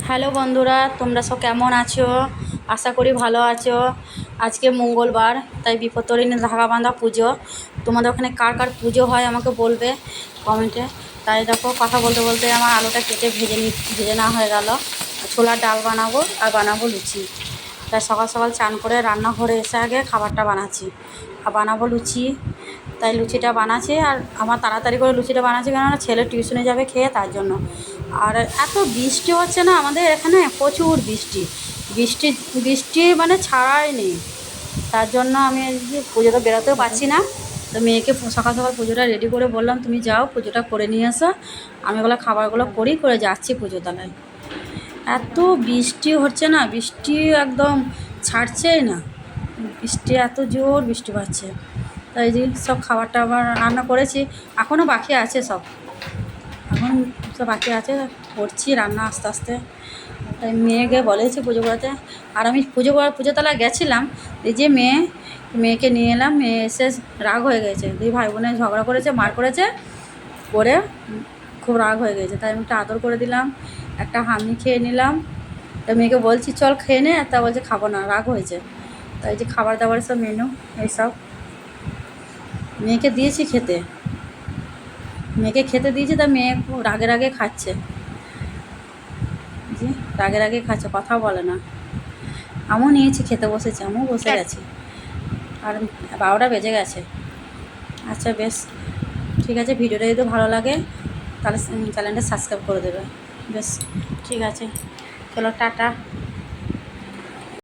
Hello বন্ধুরা, তোমরা সব কেমন আছো? আশা করি ভালো আছো। আজকে মঙ্গলবার, তাই বিপত্তারিণী ধাগা বাঁধা পুজো। তোমাদের ওখানে কার কার পুজো হয় আমাকে বলবে কমেন্টে। তাই দেখো, কথা বলতে বলতে আমার আলুটা কেটে ভেজে নেওয়া হয়ে গেল। ছোলার ডাল বানাবো আর বানাবো লুচি। তাই সকাল সকাল চান করে রান্নাঘরে এসে আগে খাবারটা বানাচ্ছি আর বানাবো লুচি। তাই লুচিটা বানাচ্ছি, আর আমার তাড়াতাড়ি করে লুচিটা বানাচ্ছি কেননা ছেলে টিউশনে যাবে খেয়ে, তার জন্য। আর এত বৃষ্টি হচ্ছে না আমাদের এখানে, প্রচুর বৃষ্টি বৃষ্টি বৃষ্টি মানে ছাড়াই নেই। তার জন্য আমি পুজোটা বেরোতেও পারছি না। তো মেয়েকে সকাল সকাল পুজোটা রেডি করে বললাম, তুমি যাও পুজোটা করে নিয়ে এসো, আমি ওগুলো খাবারগুলো করে যাচ্ছি পুজো তলায়। এত বৃষ্টি হচ্ছে না, বৃষ্টি একদম ছাড়ছেই না। বৃষ্টি এত জোর বৃষ্টি পাচ্ছে। তাই যে সব খাবারটা আবার রান্না করেছি, এখনও বাকি আছে সব, এখন সব বাকি আছে, করছি রান্না আস্তে আস্তে। তাই মেয়েকে বলেছি পুজো করাতে। আর আমি পুজোতলায় গেছিলাম, এই যে মেয়েকে নিয়ে এলাম, মেয়ে এসে রাগ হয়ে গেছে, দুই ভাই বোনে ঝগড়া করেছে, মার করেছে, করে খুব রাগ হয়ে গেছে। তাই আমি একটা আদর করে দিলাম, একটা হামি খেয়ে নিলাম। তাই মেয়েকে বলছি চল খেয়ে নে, তা বলছে খাবো না, রাগ হয়েছে। তাই যে খাবার দাবার সব মেনু এইসব মেয়েকে দিয়েছি খেতে, মেয়েকে খেতে দিয়েছি। তা মেয়ে খুব রাগে রাগে খাচ্ছে, জি রাগে রাগে খাচ্ছে, কথা বলে না। আমিও নিয়েছি, খেতে বসেছি, আমিও বসে গেছি। আর 12টা বেজে গেছে। আচ্ছা বেশ, ঠিক আছে। ভিডিওটা যদি ভালো লাগে তাহলে চ্যানেলটা সাবস্ক্রাইব করে দেবে। বেশ ঠিক আছে, চলো টাটা।